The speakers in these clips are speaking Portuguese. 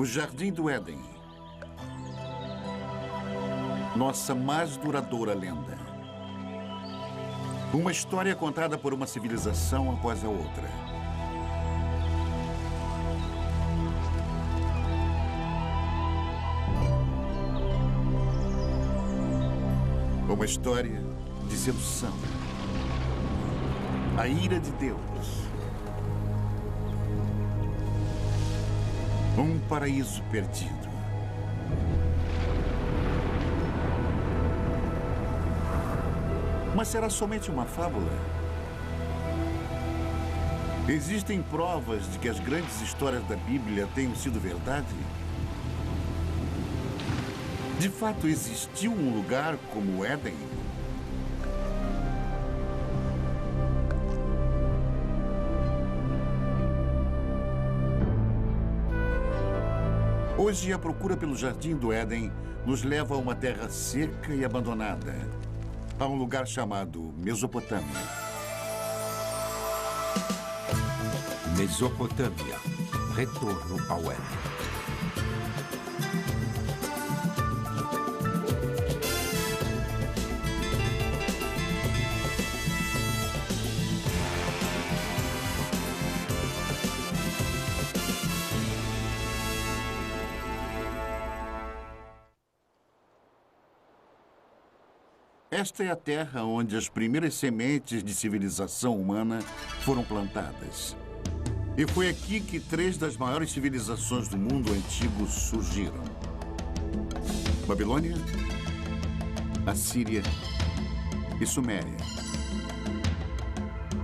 O Jardim do Éden. Nossa mais duradoura lenda. Uma história contada por uma civilização após a outra. Uma história de sedução. A ira de Deus. Um paraíso perdido. Mas será somente uma fábula? Existem provas de que as grandes histórias da Bíblia tenham sido verdade? De fato, existiu um lugar como o Éden? Hoje, a procura pelo Jardim do Éden nos leva a uma terra seca e abandonada, a um lugar chamado Mesopotâmia. Mesopotâmia. Retorno ao Éden. Esta é a terra onde as primeiras sementes de civilização humana foram plantadas. E foi aqui que 3 das maiores civilizações do mundo antigo surgiram: Babilônia, Assíria e Suméria.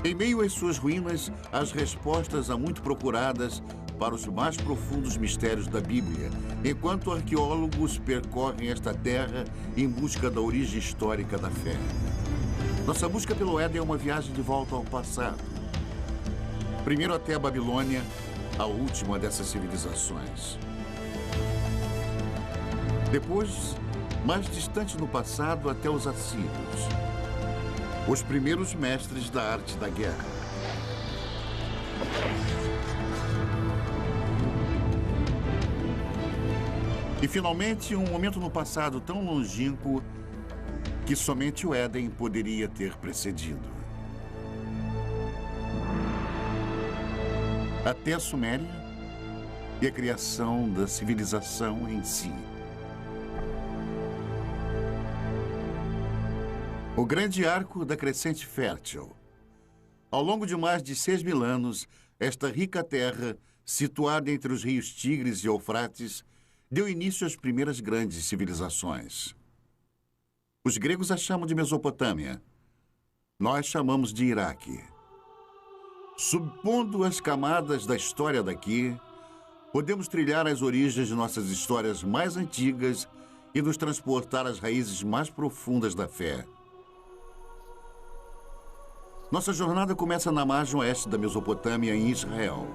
Em meio às suas ruínas, as respostas há muito procuradas para os mais profundos mistérios da Bíblia, enquanto arqueólogos percorrem esta terra em busca da origem histórica da fé. Nossa busca pelo Éden é uma viagem de volta ao passado. Primeiro até a Babilônia, a última dessas civilizações. Depois, mais distante no passado, até os assírios, os primeiros mestres da arte da guerra. E, finalmente, um momento no passado tão longínquo que somente o Éden poderia ter precedido. Até a Suméria e a criação da civilização em si. O grande arco da crescente fértil. Ao longo de mais de 6.000 anos, esta rica terra, situada entre os rios Tigres e Eufrates, deu início às primeiras grandes civilizações. Os gregos a chamam de Mesopotâmia. Nós chamamos de Iraque. Subpondo as camadas da história daqui, podemos trilhar as origens de nossas histórias mais antigas e nos transportar às raízes mais profundas da fé. Nossa jornada começa na margem oeste da Mesopotâmia, em Israel.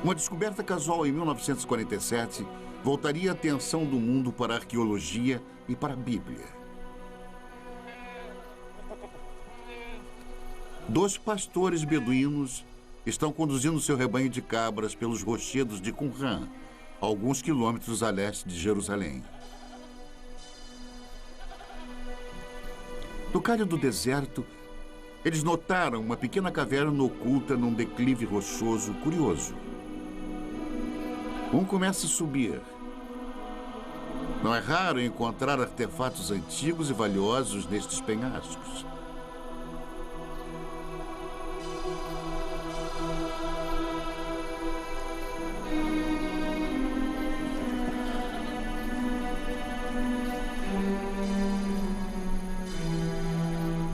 Uma descoberta casual em 1947 voltaria a atenção do mundo para a arqueologia e para a Bíblia. 2 pastores beduínos estão conduzindo seu rebanho de cabras pelos rochedos de Qumran, a alguns quilômetros a leste de Jerusalém. No calho do deserto, eles notaram uma pequena caverna oculta num declive rochoso curioso. Um começa a subir. Não é raro encontrar artefatos antigos e valiosos nestes penhascos.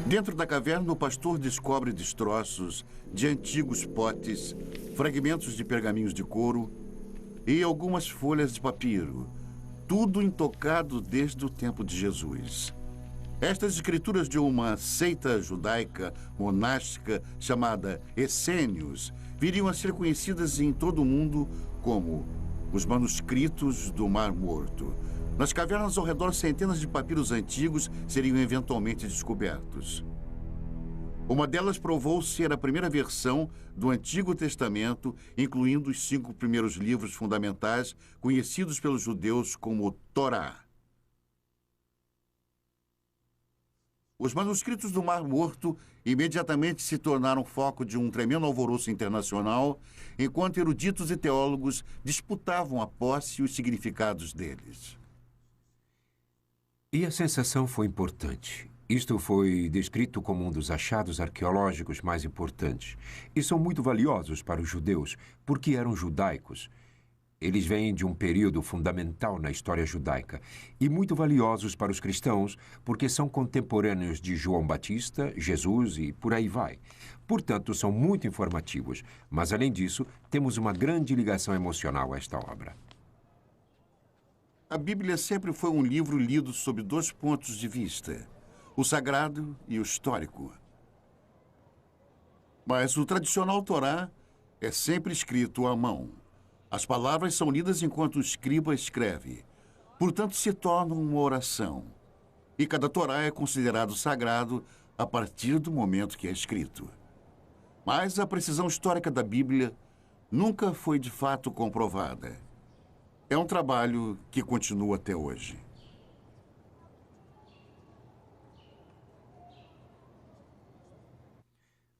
Dentro da caverna, o pastor descobre destroços de antigos potes, fragmentos de pergaminhos de couro e algumas folhas de papiro, tudo intocado desde o tempo de Jesus. Estas escrituras de uma seita judaica monástica chamada Essênios viriam a ser conhecidas em todo o mundo como os manuscritos do Mar Morto. Nas cavernas ao redor, centenas de papiros antigos seriam eventualmente descobertos. Uma delas provou ser a primeira versão do Antigo Testamento, incluindo os 5 primeiros livros fundamentais conhecidos pelos judeus como Torá. Os manuscritos do Mar Morto imediatamente se tornaram foco de um tremendo alvoroço internacional, enquanto eruditos e teólogos disputavam a posse e os significados deles. E a sensação foi importante. Isto foi descrito como um dos achados arqueológicos mais importantes. E são muito valiosos para os judeus, porque eram judaicos. Eles vêm de um período fundamental na história judaica. E muito valiosos para os cristãos, porque são contemporâneos de João Batista, Jesus e por aí vai. Portanto, são muito informativos. Mas, além disso, temos uma grande ligação emocional a esta obra. A Bíblia sempre foi um livro lido sob 2 pontos de vista: o sagrado e o histórico. Mas o tradicional Torá é sempre escrito à mão. As palavras são lidas enquanto o escriba escreve. Portanto, se tornam uma oração. E cada Torá é considerado sagrado a partir do momento que é escrito. Mas a precisão histórica da Bíblia nunca foi de fato comprovada. É um trabalho que continua até hoje.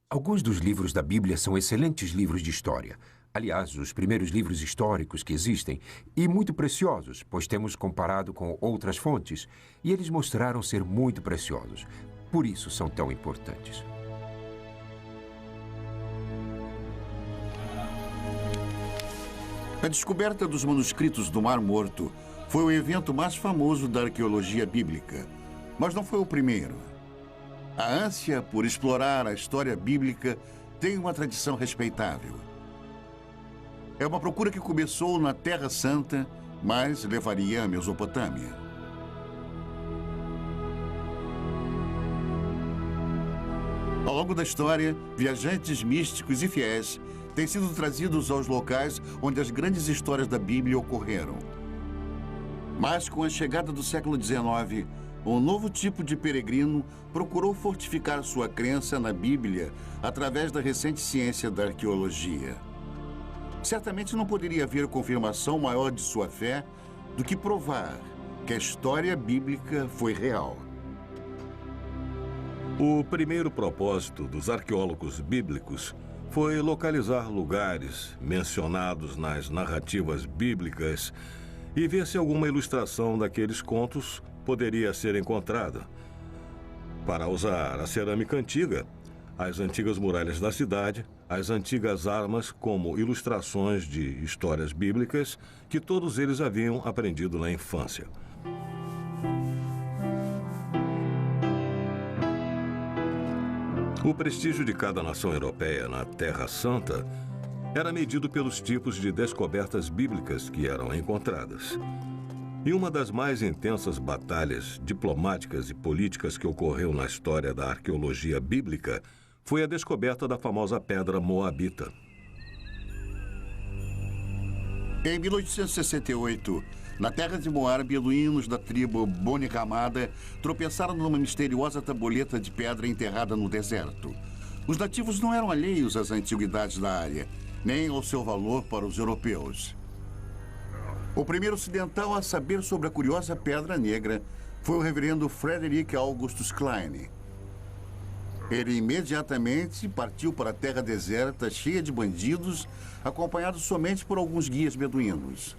Alguns dos livros da Bíblia são excelentes livros de história. Aliás, os primeiros livros históricos que existem, e muito preciosos, pois temos comparado com outras fontes, e eles mostraram ser muito preciosos. Por isso são tão importantes. A descoberta dos manuscritos do Mar Morto foi o evento mais famoso da arqueologia bíblica, mas não foi o primeiro. A ânsia por explorar a história bíblica tem uma tradição respeitável. É uma procura que começou na Terra Santa, mas levaria à Mesopotâmia. Ao longo da história, viajantes místicos e fiéis têm sido trazidos aos locais onde as grandes histórias da Bíblia ocorreram. Mas com a chegada do século XIX, um novo tipo de peregrino procurou fortificar sua crença na Bíblia através da recente ciência da arqueologia. Certamente não poderia haver confirmação maior de sua fé do que provar que a história bíblica foi real. O primeiro propósito dos arqueólogos bíblicos foi localizar lugares mencionados nas narrativas bíblicas e ver se alguma ilustração daqueles contos poderia ser encontrada. Para usar a cerâmica antiga, as antigas muralhas da cidade, as antigas armas como ilustrações de histórias bíblicas que todos eles haviam aprendido na infância. O prestígio de cada nação europeia na Terra Santa era medido pelos tipos de descobertas bíblicas que eram encontradas. E uma das mais intensas batalhas diplomáticas e políticas que ocorreu na história da arqueologia bíblica foi a descoberta da famosa pedra moabita. Em 1868, na terra de Moab, beduínos da tribo Boni Ramada tropeçaram numa misteriosa tabuleta de pedra enterrada no deserto. Os nativos não eram alheios às antiguidades da área, nem ao seu valor para os europeus. O primeiro ocidental a saber sobre a curiosa pedra negra foi o reverendo Frederick Augustus Klein. Ele imediatamente partiu para a terra deserta, cheia de bandidos, acompanhado somente por alguns guias beduínos.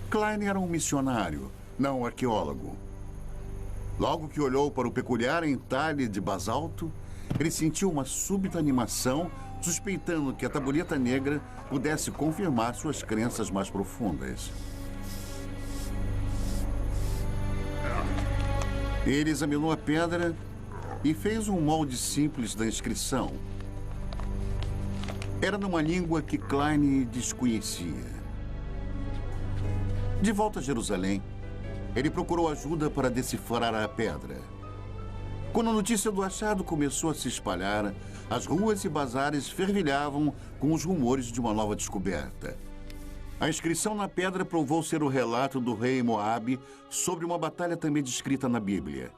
Klein era um missionário, não um arqueólogo. Logo que olhou para o peculiar entalhe de basalto, ele sentiu uma súbita animação, suspeitando que a tabuleta negra pudesse confirmar suas crenças mais profundas. Ele examinou a pedra e fez um molde simples da inscrição. Era numa língua que Klein desconhecia. De volta a Jerusalém, ele procurou ajuda para decifrar a pedra. Quando a notícia do achado começou a se espalhar, as ruas e bazares fervilhavam com os rumores de uma nova descoberta. A inscrição na pedra provou ser o relato do rei Moabe sobre uma batalha também descrita na Bíblia.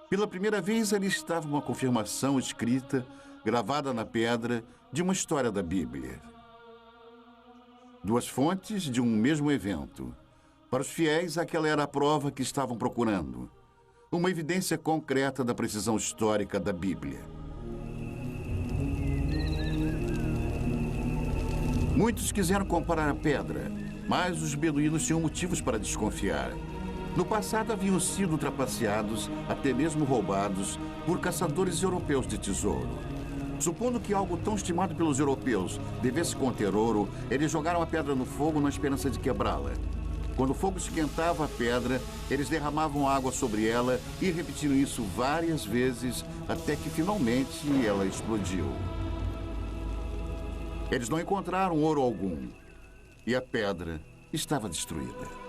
Pela primeira vez, ali estava uma confirmação escrita, gravada na pedra, de uma história da Bíblia. Duas fontes de um mesmo evento. Para os fiéis, aquela era a prova que estavam procurando. Uma evidência concreta da precisão histórica da Bíblia. Muitos quiseram comparar a pedra, mas os beduínos tinham motivos para desconfiar. No passado haviam sido trapaceados, até mesmo roubados, por caçadores europeus de tesouro. Supondo que algo tão estimado pelos europeus devesse conter ouro, eles jogaram a pedra no fogo na esperança de quebrá-la. Quando o fogo esquentava a pedra, eles derramavam água sobre ela e repetiram isso várias vezes, até que finalmente ela explodiu. Eles não encontraram ouro algum e a pedra estava destruída.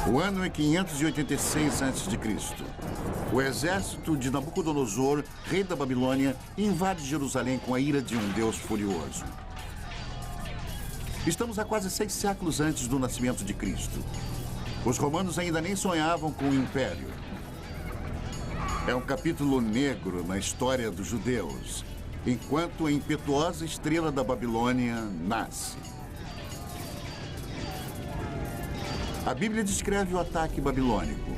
O ano é 586 a.C. O exército de Nabucodonosor, rei da Babilônia, invade Jerusalém com a ira de um Deus furioso. Estamos a quase 6 séculos antes do nascimento de Cristo. Os romanos ainda nem sonhavam com o império. É um capítulo negro na história dos judeus, enquanto a impetuosa estrela da Babilônia nasce. A Bíblia descreve o ataque babilônico.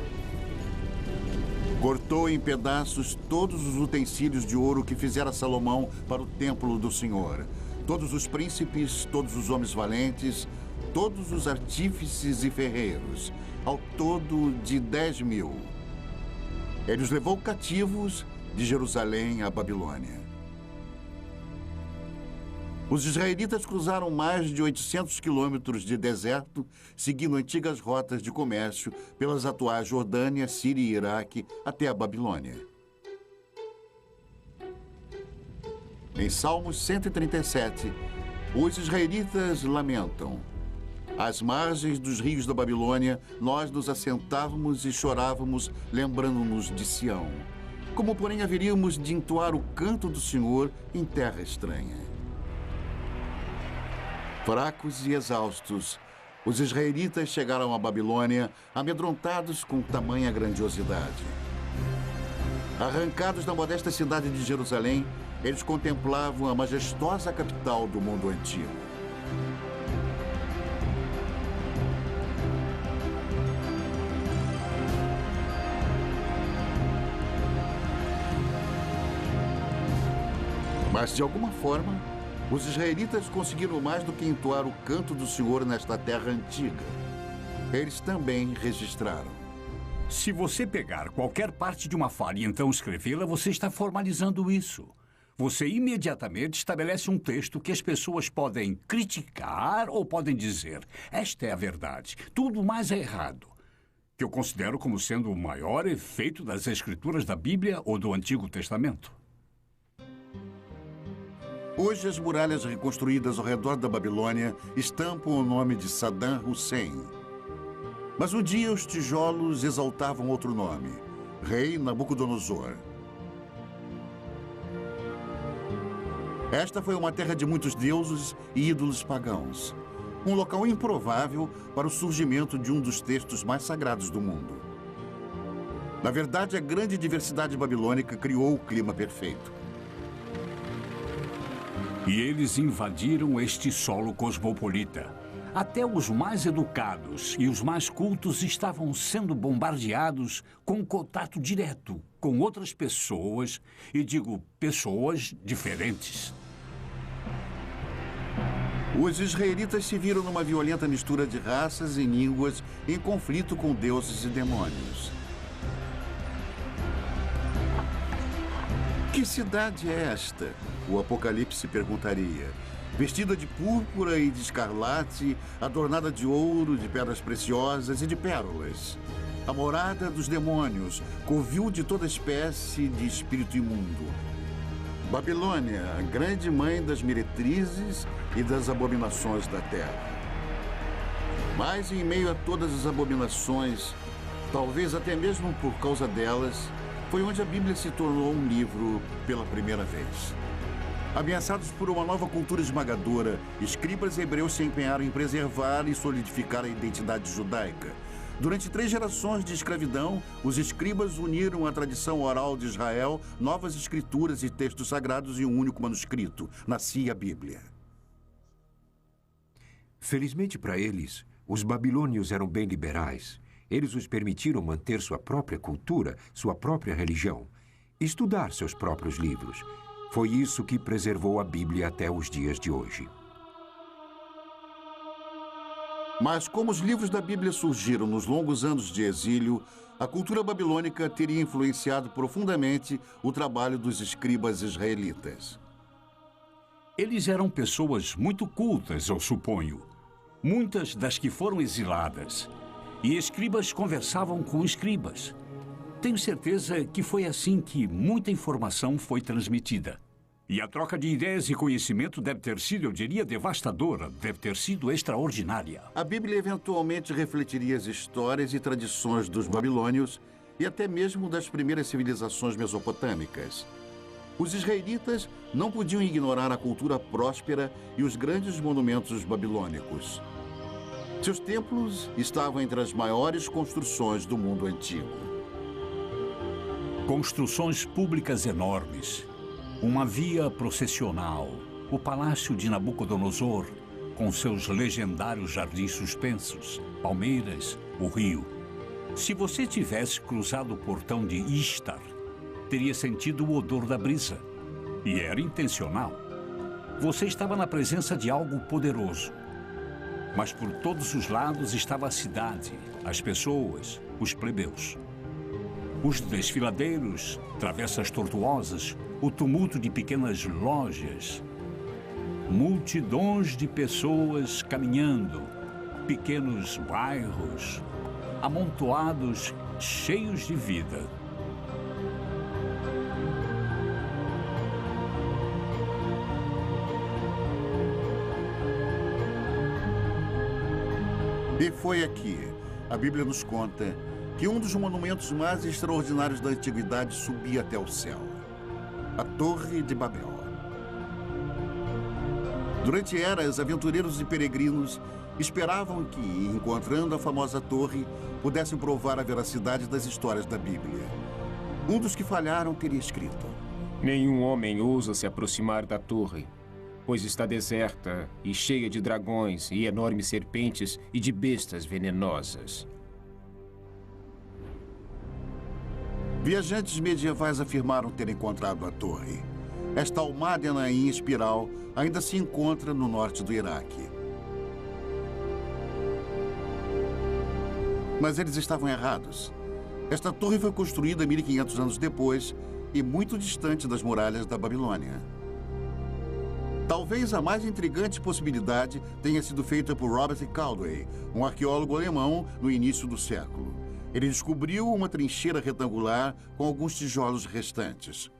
Cortou em pedaços todos os utensílios de ouro que fizera Salomão para o templo do Senhor. Todos os príncipes, todos os homens valentes, todos os artífices e ferreiros, ao todo de 10.000. Ele os levou cativos de Jerusalém à Babilônia. Os israelitas cruzaram mais de 800 quilômetros de deserto, seguindo antigas rotas de comércio pelas atuais Jordânia, Síria e Iraque até a Babilônia. Em Salmos 137, os israelitas lamentam: às margens dos rios da Babilônia, nós nos assentávamos e chorávamos, lembrando-nos de Sião. Como, porém, haveríamos de entoar o canto do Senhor em terra estranha? Fracos e exaustos, os israelitas chegaram à Babilônia, amedrontados com tamanha grandiosidade. Arrancados da modesta cidade de Jerusalém, eles contemplavam a majestosa capital do mundo antigo. Mas, de alguma forma, os israelitas conseguiram mais do que entoar o canto do Senhor nesta terra antiga. Eles também registraram. Se você pegar qualquer parte de uma fala e então escrevê-la, você está formalizando isso. Você imediatamente estabelece um texto que as pessoas podem criticar ou podem dizer: esta é a verdade, tudo mais é errado. Que eu considero como sendo o maior efeito das escrituras da Bíblia ou do Antigo Testamento. Hoje, as muralhas reconstruídas ao redor da Babilônia estampam o nome de Saddam Hussein. Mas um dia os tijolos exaltavam outro nome: Rei Nabucodonosor. Esta foi uma terra de muitos deuses e ídolos pagãos. Um local improvável para o surgimento de um dos textos mais sagrados do mundo. Na verdade, a grande diversidade babilônica criou o clima perfeito. E eles invadiram este solo cosmopolita. Até os mais educados e os mais cultos estavam sendo bombardeados com contato direto com outras pessoas, e digo pessoas diferentes. Os israelitas se viram numa violenta mistura de raças e línguas em conflito com deuses e demônios. Que cidade é esta? O Apocalipse perguntaria. Vestida de púrpura e de escarlate, adornada de ouro, de pedras preciosas e de pérolas. A morada dos demônios, covil de toda espécie de espírito imundo. Babilônia, a grande mãe das meretrizes e das abominações da terra. Mas em meio a todas as abominações, talvez até mesmo por causa delas, foi onde a Bíblia se tornou um livro pela primeira vez. Ameaçados por uma nova cultura esmagadora, escribas hebreus se empenharam em preservar e solidificar a identidade judaica. Durante 3 gerações de escravidão, os escribas uniram a tradição oral de Israel, novas escrituras e textos sagrados em um único manuscrito. Nascia a Bíblia. Felizmente para eles, os babilônios eram bem liberais. Eles os permitiram manter sua própria cultura, sua própria religião, estudar seus próprios livros. Foi isso que preservou a Bíblia até os dias de hoje. Mas como os livros da Bíblia surgiram nos longos anos de exílio, a cultura babilônica teria influenciado profundamente o trabalho dos escribas israelitas. Eles eram pessoas muito cultas, eu suponho. Muitas das que foram exiladas. E escribas conversavam com escribas. Tenho certeza que foi assim que muita informação foi transmitida. E a troca de ideias e conhecimento deve ter sido, eu diria, devastadora, deve ter sido extraordinária. A Bíblia eventualmente refletiria as histórias e tradições dos babilônios e até mesmo das primeiras civilizações mesopotâmicas. Os israelitas não podiam ignorar a cultura próspera e os grandes monumentos babilônicos. Seus templos estavam entre as maiores construções do mundo antigo. Construções públicas enormes. Uma via processional, o palácio de Nabucodonosor, com seus legendários jardins suspensos, palmeiras, o rio. Se você tivesse cruzado o portão de Ishtar, teria sentido o odor da brisa. E era intencional. Você estava na presença de algo poderoso. Mas por todos os lados estava a cidade, as pessoas, os plebeus. Os desfiladeiros, travessas tortuosas, o tumulto de pequenas lojas. Multidões de pessoas caminhando, pequenos bairros, amontoados, cheios de vida. E foi aqui, a Bíblia nos conta, que um dos monumentos mais extraordinários da antiguidade subia até o céu. A Torre de Babel. Durante eras, aventureiros e peregrinos esperavam que, encontrando a famosa torre, pudessem provar a veracidade das histórias da Bíblia. Um dos que falharam teria escrito: nenhum homem ousa se aproximar da torre, pois está deserta e cheia de dragões e enormes serpentes e de bestas venenosas. Viajantes medievais afirmaram ter encontrado a torre. Esta almádena em espiral ainda se encontra no norte do Iraque. Mas eles estavam errados. Esta torre foi construída 1500 anos depois e muito distante das muralhas da Babilônia. Talvez a mais intrigante possibilidade tenha sido feita por Robert Caldwell, um arqueólogo alemão no início do século. Ele descobriu uma trincheira retangular com alguns tijolos restantes.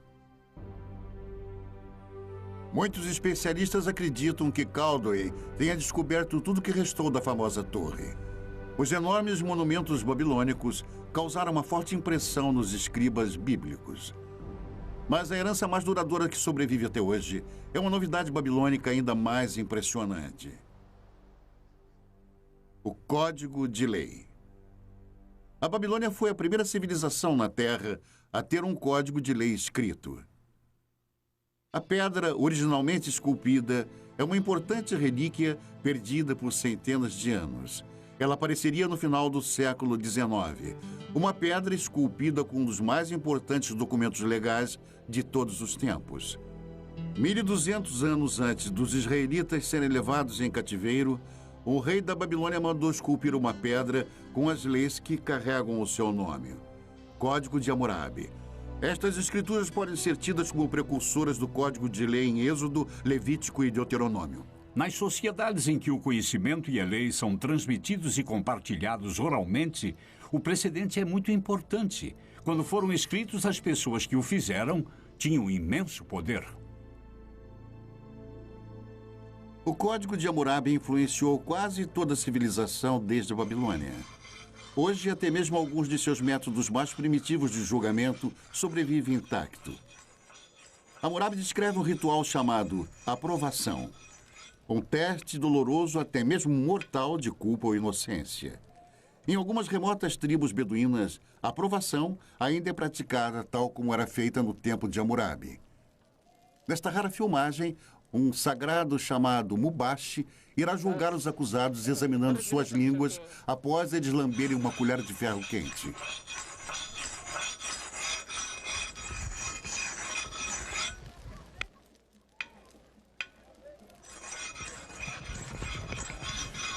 Muitos especialistas acreditam que Caldwell tenha descoberto tudo o que restou da famosa torre. Os enormes monumentos babilônicos causaram uma forte impressão nos escribas bíblicos. Mas a herança mais duradoura que sobrevive até hoje é uma novidade babilônica ainda mais impressionante: o Código de Lei. A Babilônia foi a primeira civilização na Terra a ter um código de lei escrito. A pedra, originalmente esculpida, é uma importante relíquia perdida por centenas de anos. Ela apareceria no final do século XIX. Uma pedra esculpida com um dos mais importantes documentos legais de todos os tempos. 1200 anos antes dos israelitas serem levados em cativeiro, o rei da Babilônia mandou esculpir uma pedra com as leis que carregam o seu nome. Código de Hammurabi. Estas escrituras podem ser tidas como precursoras do Código de Lei em Êxodo, Levítico e Deuteronômio. Nas sociedades em que o conhecimento e a lei são transmitidos e compartilhados oralmente, o precedente é muito importante. Quando foram escritos, as pessoas que o fizeram tinham imenso poder. O Código de Hammurabi influenciou quase toda a civilização desde a Babilônia. Hoje, até mesmo alguns de seus métodos mais primitivos de julgamento sobrevivem intactos. Hammurabi descreve um ritual chamado aprovação. Um teste doloroso, até mesmo mortal, de culpa ou inocência. Em algumas remotas tribos beduínas, a aprovação ainda é praticada tal como era feita no tempo de Hammurabi. Nesta rara filmagem, um sagrado chamado Mubashi irá julgar os acusados examinando suas línguas após eles lamberem uma colher de ferro quente.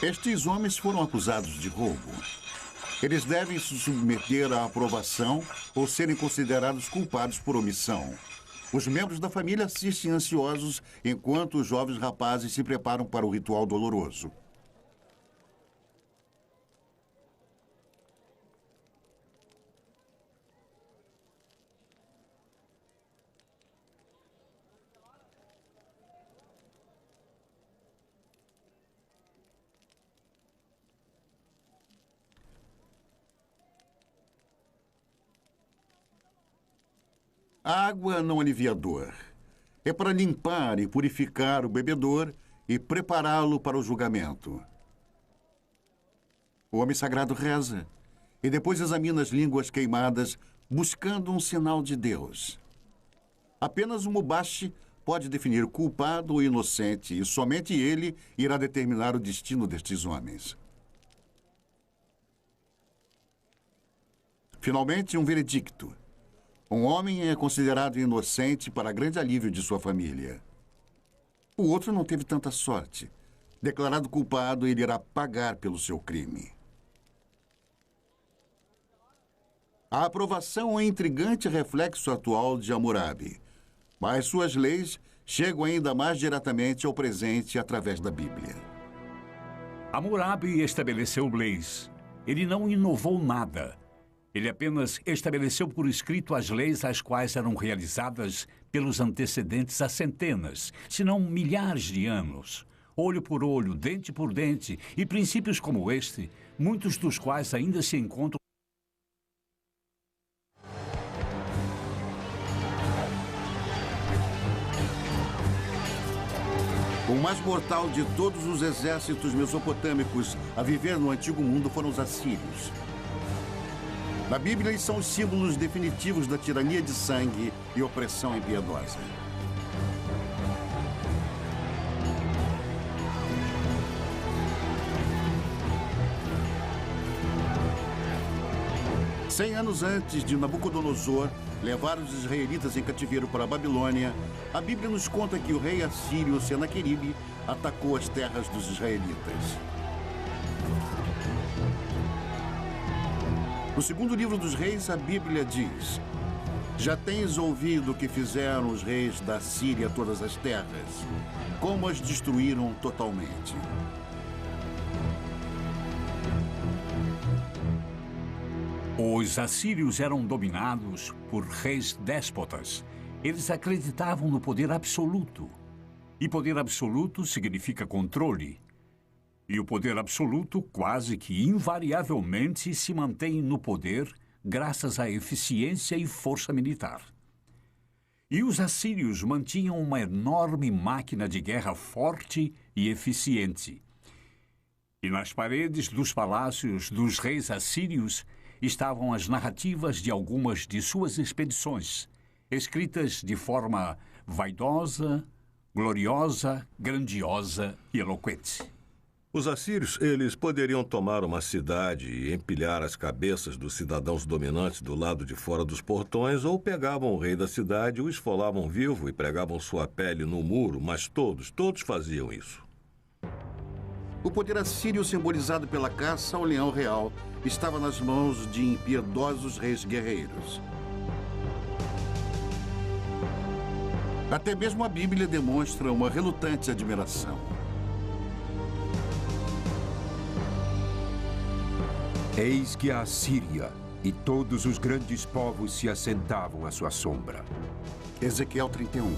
Estes homens foram acusados de roubo. Eles devem se submeter à aprovação ou serem considerados culpados por omissão. Os membros da família assistem ansiosos enquanto os jovens rapazes se preparam para o ritual doloroso. A água não alivia a dor. É para limpar e purificar o bebedor e prepará-lo para o julgamento. O homem sagrado reza e depois examina as línguas queimadas, buscando um sinal de Deus. Apenas o Mubashi pode definir culpado ou inocente e somente ele irá determinar o destino destes homens. Finalmente, um veredicto. Um homem é considerado inocente para grande alívio de sua família. O outro não teve tanta sorte. Declarado culpado, ele irá pagar pelo seu crime. A aprovação é um intrigante reflexo atual de Hammurabi, mas suas leis chegam ainda mais diretamente ao presente através da Bíblia. Hammurabi estabeleceu leis. Ele não inovou nada. Ele apenas estabeleceu por escrito as leis as quais eram realizadas pelos antecedentes há centenas, se não milhares de anos. Olho por olho, dente por dente, e princípios como este, muitos dos quais ainda se encontram. O mais mortal de todos os exércitos mesopotâmicos a viver no Antigo Mundo foram os assírios. Na Bíblia, eles são os símbolos definitivos da tirania de sangue e opressão impiedosa. Cem anos antes de Nabucodonosor levar os israelitas em cativeiro para a Babilônia, a Bíblia nos conta que o rei assírio Senaqueribe atacou as terras dos israelitas. No segundo livro dos reis, a Bíblia diz: já tens ouvido o que fizeram os reis da Síria a todas as terras, como as destruíram totalmente. Os assírios eram dominados por reis déspotas. Eles acreditavam no poder absoluto. E poder absoluto significa controle. E o poder absoluto quase que invariavelmente se mantém no poder graças à eficiência e força militar. E os assírios mantinham uma enorme máquina de guerra forte e eficiente. E nas paredes dos palácios dos reis assírios estavam as narrativas de algumas de suas expedições, escritas de forma vaidosa, gloriosa, grandiosa e eloquente. Os assírios, eles poderiam tomar uma cidade e empilhar as cabeças dos cidadãos dominantes do lado de fora dos portões, ou pegavam o rei da cidade, o esfolavam vivo e pregavam sua pele no muro, mas todos faziam isso. O poder assírio, simbolizado pela caça ao leão real, estava nas mãos de impiedosos reis guerreiros. Até mesmo a Bíblia demonstra uma relutante admiração. Eis que a Assíria e todos os grandes povos se assentavam à sua sombra. Ezequiel 31.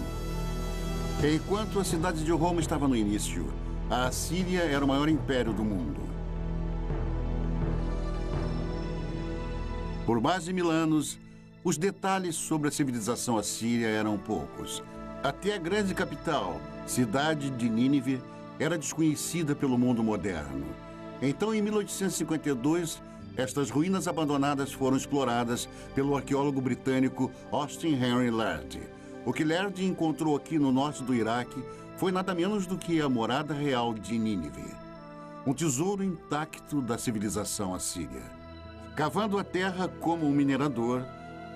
Enquanto a cidade de Roma estava no início, a Assíria era o maior império do mundo. Por mais de 1000 anos, os detalhes sobre a civilização assíria eram poucos. Até a grande capital, cidade de Nínive, era desconhecida pelo mundo moderno. Então, em 1852, estas ruínas abandonadas foram exploradas pelo arqueólogo britânico Austin Henry Lerdy. O que Lerdy encontrou aqui no norte do Iraque foi nada menos do que a morada real de Nínive. Um tesouro intacto da civilização assíria. Cavando a terra como um minerador,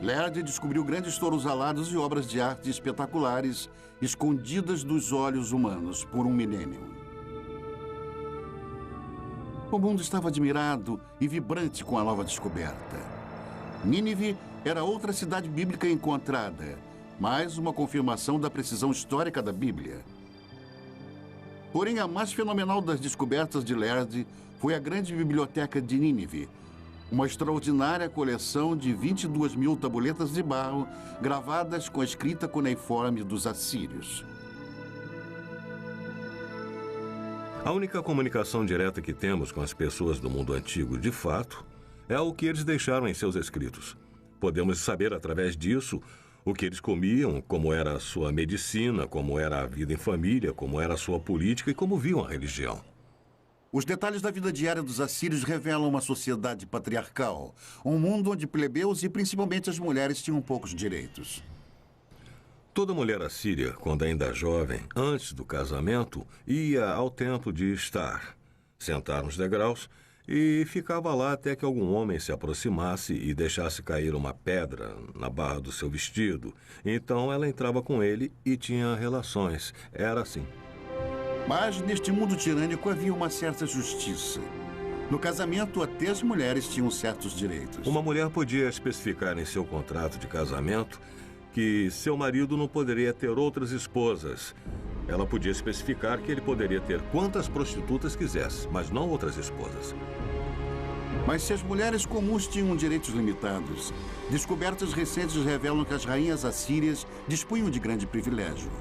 Lerdy descobriu grandes touros alados e obras de arte espetaculares escondidas dos olhos humanos por um milênio. O mundo estava admirado e vibrante com a nova descoberta. Nínive era outra cidade bíblica encontrada, mais uma confirmação da precisão histórica da Bíblia. Porém, a mais fenomenal das descobertas de Lerdy foi a grande biblioteca de Nínive, uma extraordinária coleção de 22.000 tabuletas de barro gravadas com a escrita cuneiforme dos assírios. A única comunicação direta que temos com as pessoas do mundo antigo, de fato, é o que eles deixaram em seus escritos. Podemos saber, através disso, o que eles comiam, como era a sua medicina, como era a vida em família, como era a sua política e como viam a religião. Os detalhes da vida diária dos assírios revelam uma sociedade patriarcal, um mundo onde plebeus e principalmente as mulheres tinham poucos direitos. Toda mulher assíria, quando ainda jovem, antes do casamento, ia ao templo de Estar, sentar nos degraus e ficava lá até que algum homem se aproximasse e deixasse cair uma pedra na barra do seu vestido. Então ela entrava com ele e tinha relações. Era assim. Mas neste mundo tirânico havia uma certa justiça. No casamento, até as mulheres tinham certos direitos. Uma mulher podia especificar em seu contrato de casamento que seu marido não poderia ter outras esposas. Ela podia especificar que ele poderia ter quantas prostitutas quisesse, mas não outras esposas. Mas se as mulheres comuns tinham direitos limitados, descobertas recentes revelam que as rainhas assírias dispunham de grande privilégio.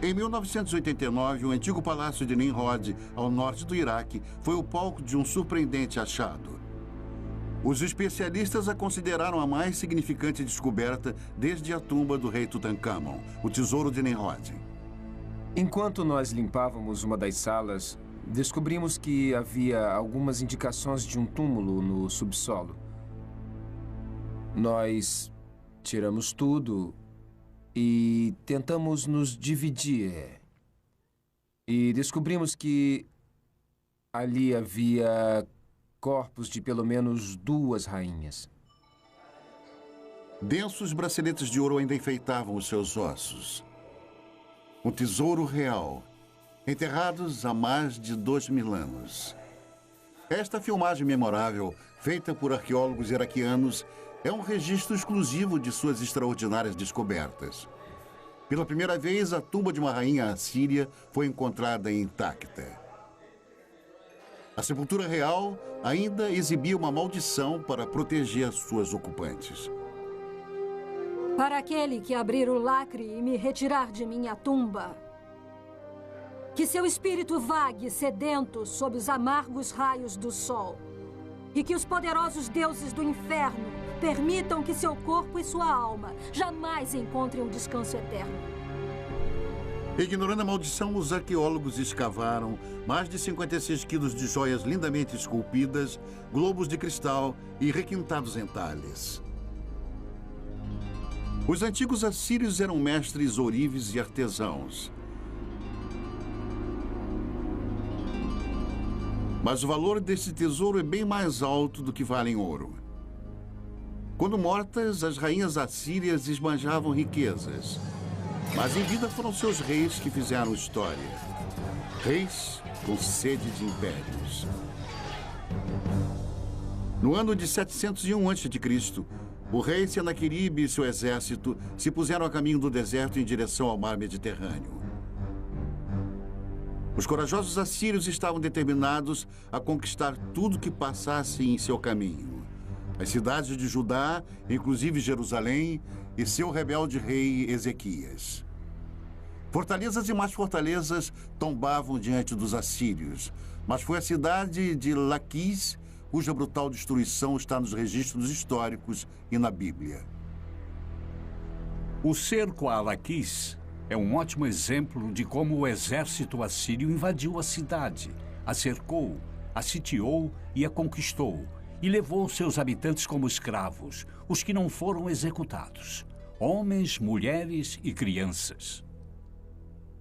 Em 1989, o antigo palácio de Nimrod, ao norte do Iraque, foi o palco de um surpreendente achado. Os especialistas a consideraram a mais significante descoberta desde a tumba do rei Tutankhamon, o tesouro de Nimrod. Enquanto nós limpávamos uma das salas, descobrimos que havia algumas indicações de um túmulo no subsolo. Nós tiramos tudo e tentamos nos dividir. E descobrimos que ali havia corpos de pelo menos 2 rainhas. Densos braceletes de ouro ainda enfeitavam os seus ossos. Um tesouro real, enterrados há mais de 2.000 anos. Esta filmagem memorável, feita por arqueólogos iraquianos, é um registro exclusivo de suas extraordinárias descobertas. Pela primeira vez, a tumba de uma rainha assíria foi encontrada intacta. A sepultura real ainda exibia uma maldição para proteger suas ocupantes. Para aquele que abrir o lacre e me retirar de minha tumba, que seu espírito vague sedento sob os amargos raios do sol, e que os poderosos deuses do inferno permitam que seu corpo e sua alma jamais encontrem um descanso eterno. Ignorando a maldição, os arqueólogos escavaram mais de 56 quilos de joias lindamente esculpidas, globos de cristal e requintados entalhes. Os antigos assírios eram mestres ourives e artesãos. Mas o valor desse tesouro é bem mais alto do que vale em ouro. Quando mortas, as rainhas assírias esbanjavam riquezas. Mas em vida foram seus reis que fizeram história. Reis com sede de impérios. No ano de 701 a.C., o rei Senaqueribe e seu exército se puseram a caminho do deserto em direção ao mar Mediterrâneo. Os corajosos assírios estavam determinados a conquistar tudo que passasse em seu caminho. As cidades de Judá, inclusive Jerusalém, e seu rebelde rei Ezequias. Fortalezas e mais fortalezas tombavam diante dos assírios, mas foi a cidade de Laquis cuja brutal destruição está nos registros históricos e na Bíblia. O cerco a Laquis é um ótimo exemplo de como o exército assírio invadiu a cidade, a cercou, a sitiou e a conquistou, e levou seus habitantes como escravos, os que não foram executados, homens, mulheres e crianças.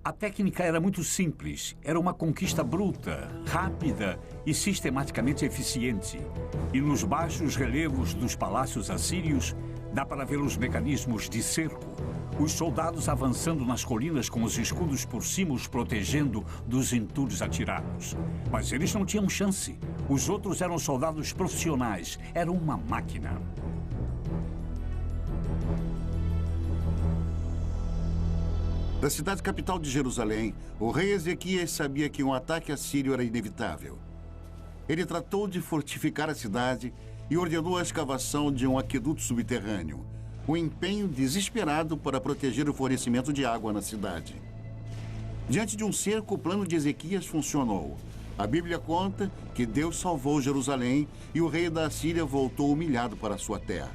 A técnica era muito simples, era uma conquista bruta, rápida e sistematicamente eficiente. E nos baixos relevos dos palácios assírios, dá para ver os mecanismos de cerco, os soldados avançando nas colinas com os escudos por cima os protegendo dos entulhos atirados. Mas eles não tinham chance. Os outros eram soldados profissionais, eram uma máquina. Da cidade capital de Jerusalém, o rei Ezequias sabia que um ataque assírio era inevitável. Ele tratou de fortificar a cidade e ordenou a escavação de um aqueduto subterrâneo, um empenho desesperado para proteger o fornecimento de água na cidade. Diante de um cerco, o plano de Ezequias funcionou. A Bíblia conta que Deus salvou Jerusalém e o rei da Assíria voltou humilhado para sua terra.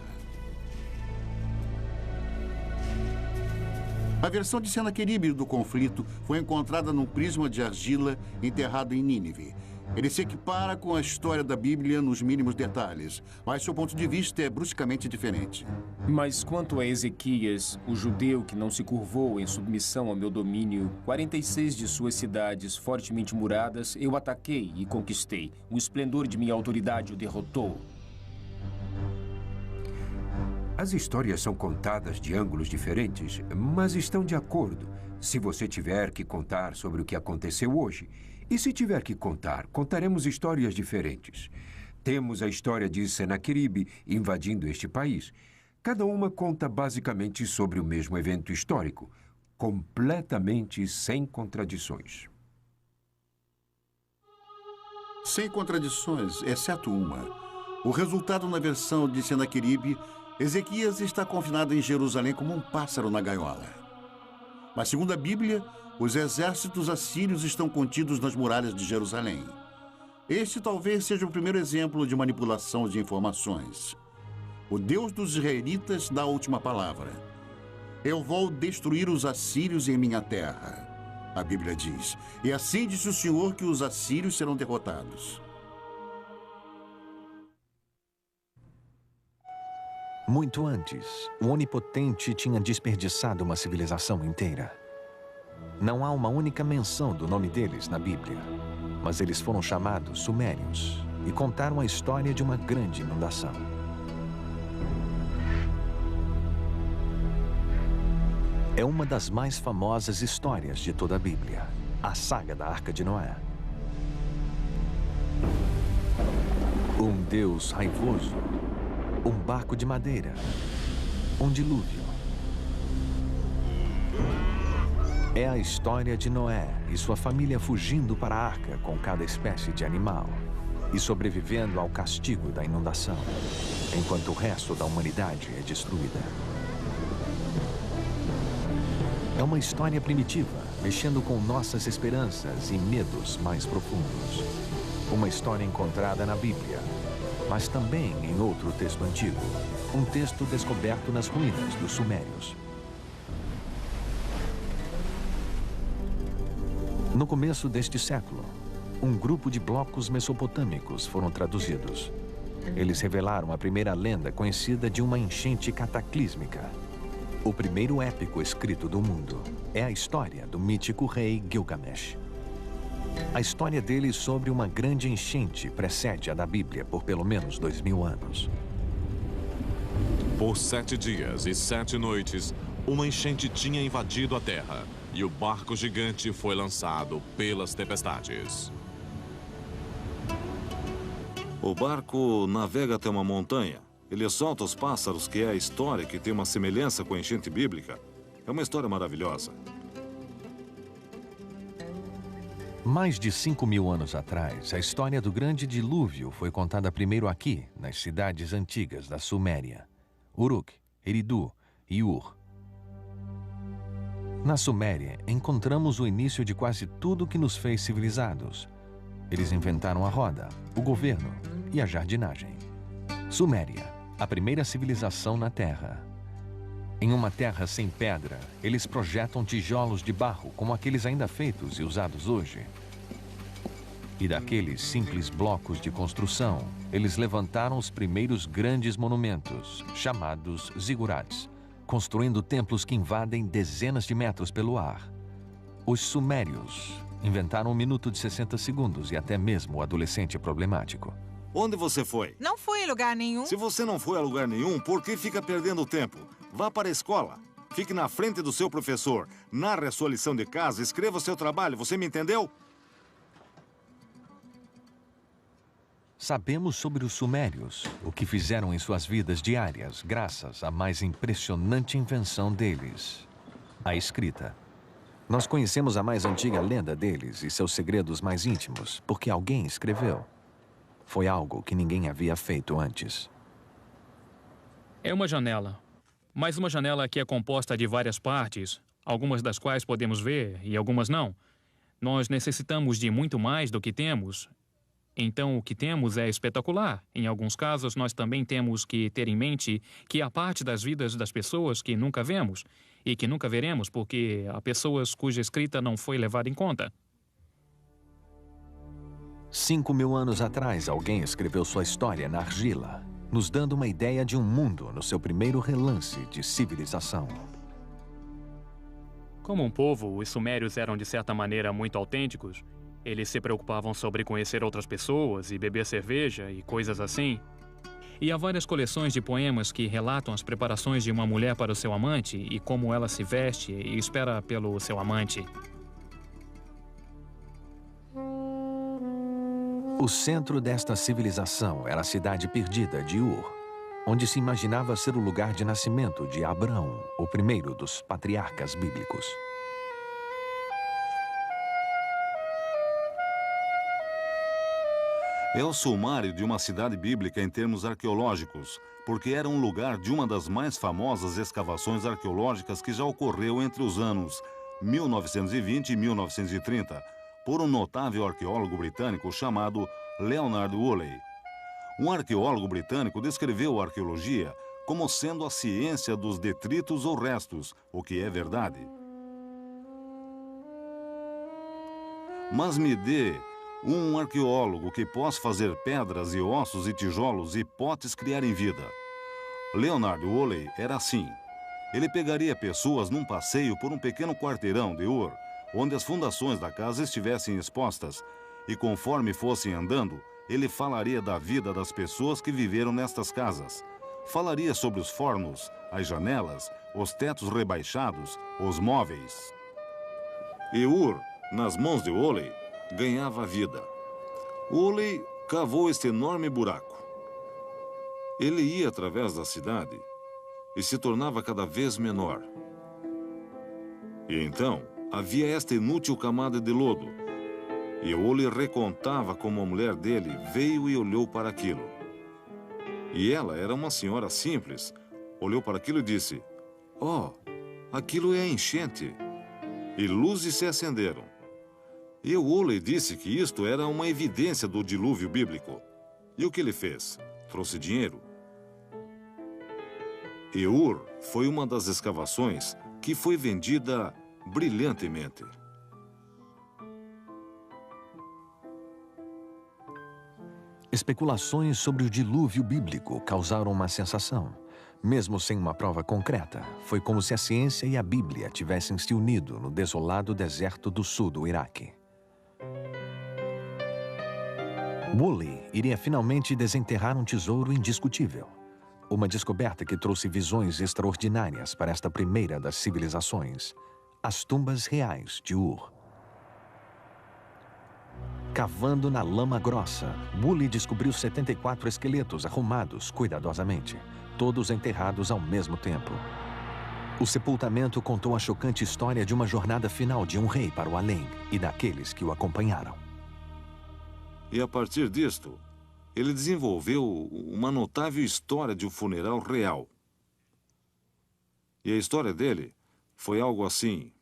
A versão de Senaqueribe do conflito foi encontrada num prisma de argila enterrado em Nínive. Ele se equipara com a história da Bíblia nos mínimos detalhes, mas seu ponto de vista é bruscamente diferente. Mas quanto a Ezequias, o judeu que não se curvou em submissão ao meu domínio, 46 de suas cidades fortemente muradas, eu ataquei e conquistei. O esplendor de minha autoridade o derrotou. As histórias são contadas de ângulos diferentes, mas estão de acordo. Se você tiver que contar sobre o que aconteceu hoje, e se tiver que contar, contaremos histórias diferentes. Temos a história de Senaqueribe invadindo este país. Cada uma conta basicamente sobre o mesmo evento histórico, completamente sem contradições. Sem contradições, exceto uma. O resultado na versão de Senaqueribe, Ezequias está confinado em Jerusalém como um pássaro na gaiola. Mas, segundo a Bíblia, os exércitos assírios estão contidos nas muralhas de Jerusalém. Este talvez seja o primeiro exemplo de manipulação de informações. O Deus dos israelitas dá a última palavra. Eu vou destruir os assírios em minha terra, a Bíblia diz. E assim disse o Senhor que os assírios serão derrotados. Muito antes, o Onipotente tinha desperdiçado uma civilização inteira. Não há uma única menção do nome deles na Bíblia, mas eles foram chamados Sumérios e contaram a história de uma grande inundação. É uma das mais famosas histórias de toda a Bíblia, a saga da Arca de Noé. Um Deus raivoso, um barco de madeira, um dilúvio. É a história de Noé e sua família fugindo para a arca com cada espécie de animal e sobrevivendo ao castigo da inundação, enquanto o resto da humanidade é destruída. É uma história primitiva, mexendo com nossas esperanças e medos mais profundos. Uma história encontrada na Bíblia, mas também em outro texto antigo, um texto descoberto nas ruínas dos Sumérios. No começo deste século, um grupo de blocos mesopotâmicos foram traduzidos. Eles revelaram a primeira lenda conhecida de uma enchente cataclísmica. O primeiro épico escrito do mundo é a história do mítico rei Gilgamesh. A história dele sobre uma grande enchente precede a da Bíblia por pelo menos 2000 anos. Por 7 dias e 7 noites, uma enchente tinha invadido a terra e o barco gigante foi lançado pelas tempestades. O barco navega até uma montanha. Ele solta os pássaros, que é a história que tem uma semelhança com a enchente bíblica. É uma história maravilhosa. Mais de 5.000 anos atrás, a história do grande dilúvio foi contada primeiro aqui, nas cidades antigas da Suméria, Uruk, Eridu e Ur. Na Suméria, encontramos o início de quase tudo que nos fez civilizados. Eles inventaram a roda, o governo e a jardinagem. Suméria, a primeira civilização na Terra. Em uma terra sem pedra, eles projetam tijolos de barro, como aqueles ainda feitos e usados hoje. E daqueles simples blocos de construção, eles levantaram os primeiros grandes monumentos, chamados zigurats, construindo templos que invadem dezenas de metros pelo ar. Os sumérios inventaram um minuto de 60 segundos e até mesmo o adolescente problemático. Onde você foi? Não fui em lugar nenhum. Se você não foi a lugar nenhum, por que fica perdendo tempo? Vá para a escola. Fique na frente do seu professor. Narre a sua lição de casa, escreva o seu trabalho. Você me entendeu? Sabemos sobre os sumérios, o que fizeram em suas vidas diárias, graças à mais impressionante invenção deles, a escrita. Nós conhecemos a mais antiga lenda deles e seus segredos mais íntimos, porque alguém escreveu. Foi algo que ninguém havia feito antes. É uma janela, mas uma janela que é composta de várias partes, algumas das quais podemos ver e algumas não. Nós necessitamos de muito mais do que temos. Então, o que temos é espetacular. Em alguns casos, nós também temos que ter em mente que há parte das vidas das pessoas que nunca vemos e que nunca veremos porque há pessoas cuja escrita não foi levada em conta. 5.000 anos atrás, alguém escreveu sua história na argila, nos dando uma ideia de um mundo no seu primeiro relance de civilização. Como um povo, os sumérios eram de certa maneira muito autênticos. Eles se preocupavam sobre conhecer outras pessoas e beber cerveja e coisas assim. E há várias coleções de poemas que relatam as preparações de uma mulher para o seu amante e como ela se veste e espera pelo seu amante. O centro desta civilização era a cidade perdida de Ur, onde se imaginava ser o lugar de nascimento de Abraão, o primeiro dos patriarcas bíblicos. É o sumário de uma cidade bíblica em termos arqueológicos, porque era um lugar de uma das mais famosas escavações arqueológicas que já ocorreu entre os anos 1920 e 1930, por um notável arqueólogo britânico chamado Leonard Woolley. Um arqueólogo britânico descreveu a arqueologia como sendo a ciência dos detritos ou restos, o que é verdade. Mas me dê um arqueólogo que possa fazer pedras e ossos e tijolos e potes criarem vida. Leonard Woolley era assim. Ele pegaria pessoas num passeio por um pequeno quarteirão de Ur, onde as fundações da casa estivessem expostas, e conforme fossem andando, ele falaria da vida das pessoas que viveram nestas casas. Falaria sobre os fornos, as janelas, os tetos rebaixados, os móveis. E Ur, nas mãos de Woolley, ganhava vida. Woolley cavou este enorme buraco. Ele ia através da cidade e se tornava cada vez menor. E então havia esta inútil camada de lodo. E Woolley recontava como a mulher dele veio e olhou para aquilo. E ela era uma senhora simples. Olhou para aquilo e disse: "Oh, aquilo é a enchente." E luzes se acenderam. E Woolley disse que isto era uma evidência do dilúvio bíblico. E o que ele fez? Trouxe dinheiro. E Ur foi uma das escavações que foi vendida brilhantemente. Especulações sobre o dilúvio bíblico causaram uma sensação. Mesmo sem uma prova concreta, foi como se a ciência e a Bíblia tivessem se unido no desolado deserto do sul do Iraque. Woolley iria finalmente desenterrar um tesouro indiscutível. Uma descoberta que trouxe visões extraordinárias para esta primeira das civilizações, as tumbas reais de Ur. Cavando na lama grossa, Woolley descobriu 74 esqueletos arrumados cuidadosamente, todos enterrados ao mesmo tempo. O sepultamento contou a chocante história de uma jornada final de um rei para o além e daqueles que o acompanharam. E a partir disto, ele desenvolveu uma notável história de um funeral real. E a história dele foi algo assim.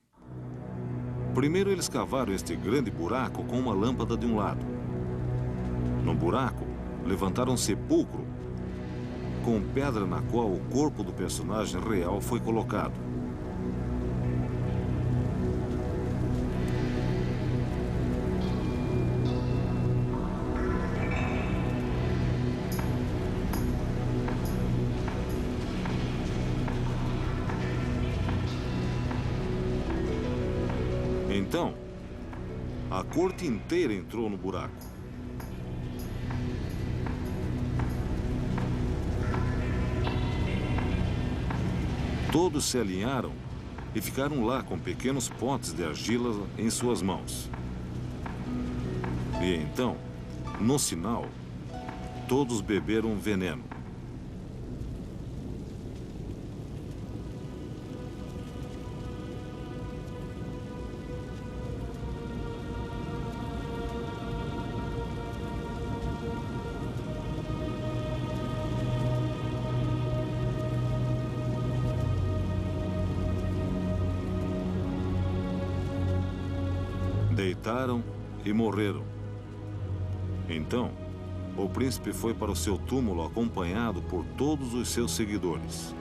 Primeiro eles cavaram este grande buraco com uma lâmpada de um lado. No buraco, levantaram um sepulcro com pedra na qual o corpo do personagem real foi colocado. Então, a corte inteira entrou no buraco. Todos se alinharam e ficaram lá com pequenos potes de argila em suas mãos. E então, no sinal, todos beberam veneno. Deitaram e morreram. Então, o príncipe foi para o seu túmulo acompanhado por todos os seus seguidores.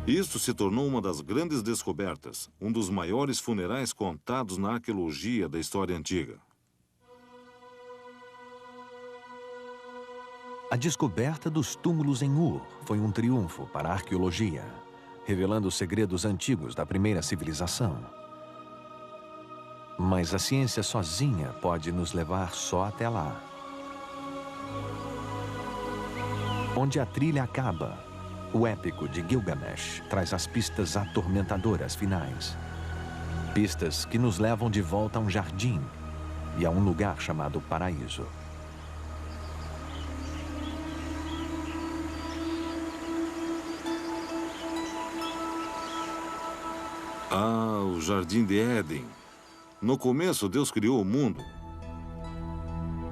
Isto se tornou uma das grandes descobertas, um dos maiores funerais contados na arqueologia da história antiga. A descoberta dos túmulos em Ur foi um triunfo para a arqueologia, revelando os segredos antigos da primeira civilização. Mas a ciência sozinha pode nos levar só até lá. Onde a trilha acaba, o épico de Gilgamesh traz as pistas atormentadoras finais. Pistas que nos levam de volta a um jardim e a um lugar chamado Paraíso. Ah, o Jardim de Éden. No começo, Deus criou o mundo.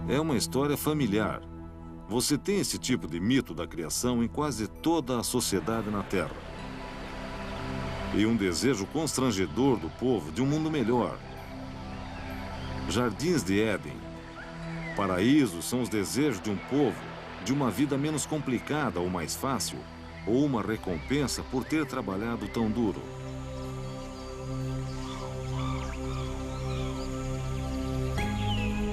É uma história familiar. Você tem esse tipo de mito da criação em quase toda a sociedade na Terra. E um desejo constrangedor do povo de um mundo melhor. Jardins de Éden. Paraísos são os desejos de um povo de uma vida menos complicada ou mais fácil, ou uma recompensa por ter trabalhado tão duro.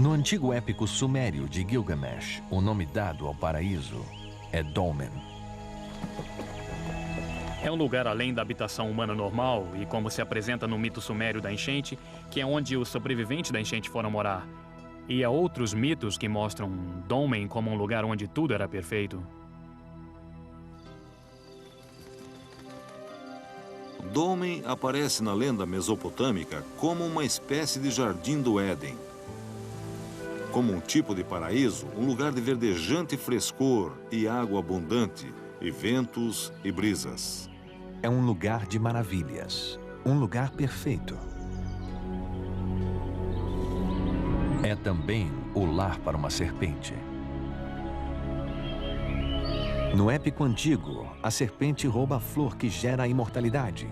No antigo épico sumério de Gilgamesh, o nome dado ao paraíso é Dolmen. É um lugar além da habitação humana normal e como se apresenta no mito sumério da enchente, que é onde os sobreviventes da enchente foram morar. E há outros mitos que mostram Dolmen como um lugar onde tudo era perfeito. Dolmen aparece na lenda mesopotâmica como uma espécie de jardim do Éden. Como um tipo de paraíso, um lugar de verdejante frescor e água abundante, e ventos e brisas. É um lugar de maravilhas, um lugar perfeito. É também o lar para uma serpente. No épico antigo, a serpente rouba a flor que gera a imortalidade.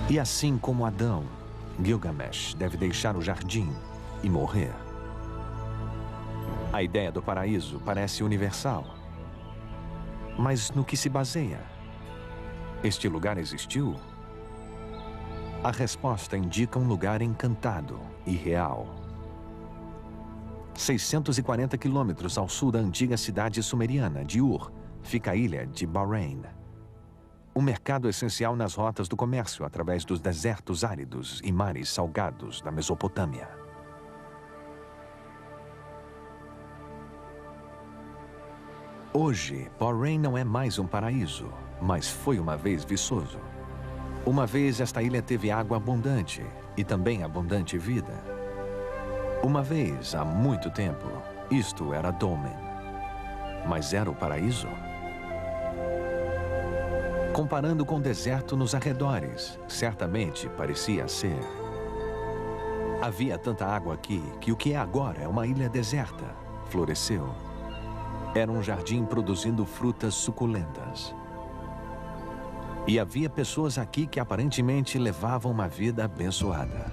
E assim como Adão, Gilgamesh deve deixar o jardim e morrer. A ideia do paraíso parece universal. Mas no que se baseia? Este lugar existiu? A resposta indica um lugar encantado e real. 640 quilômetros ao sul da antiga cidade sumeriana de Ur, fica a ilha de Bahrein. Um mercado essencial nas rotas do comércio através dos desertos áridos e mares salgados da Mesopotâmia. Hoje, Bahrein não é mais um paraíso, mas foi uma vez viçoso. Uma vez esta ilha teve água abundante e também abundante vida. Uma vez, há muito tempo, isto era Dolmen. Mas era o paraíso? Comparando com o deserto nos arredores, certamente parecia ser. Havia tanta água aqui que o que é agora é uma ilha deserta. Floresceu. Era um jardim produzindo frutas suculentas. E havia pessoas aqui que aparentemente levavam uma vida abençoada.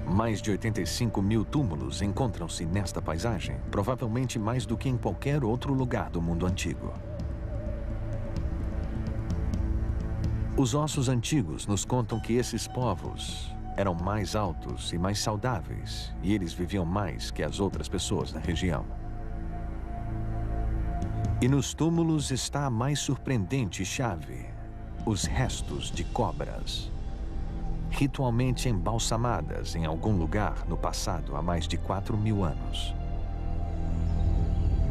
Mais de 85 mil túmulos encontram-se nesta paisagem, provavelmente mais do que em qualquer outro lugar do mundo antigo. Os ossos antigos nos contam que esses povos eram mais altos e mais saudáveis, e eles viviam mais que as outras pessoas da região. E nos túmulos está a mais surpreendente chave: os restos de cobras, ritualmente embalsamadas em algum lugar no passado há mais de 4.000 anos.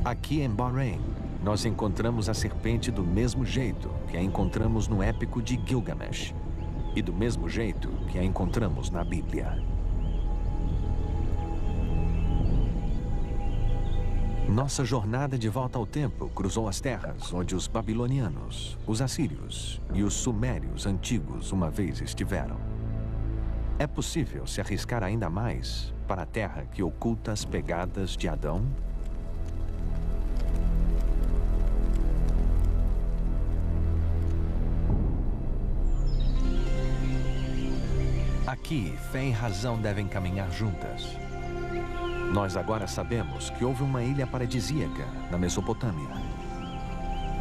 Aqui em Bahrein, nós encontramos a serpente do mesmo jeito que a encontramos no épico de Gilgamesh e do mesmo jeito que a encontramos na Bíblia. Nossa jornada de volta ao tempo cruzou as terras onde os babilonianos, os assírios e os sumérios antigos uma vez estiveram. É possível se arriscar ainda mais para a terra que oculta as pegadas de Adão? Aqui, fé e razão devem caminhar juntas. Nós agora sabemos que houve uma ilha paradisíaca na Mesopotâmia.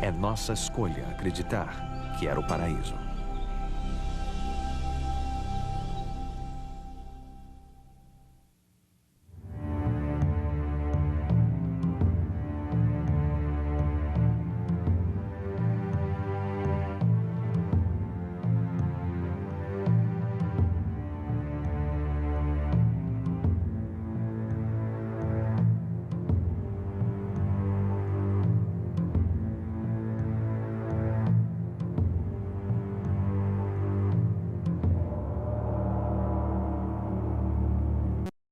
É nossa escolha acreditar que era o paraíso.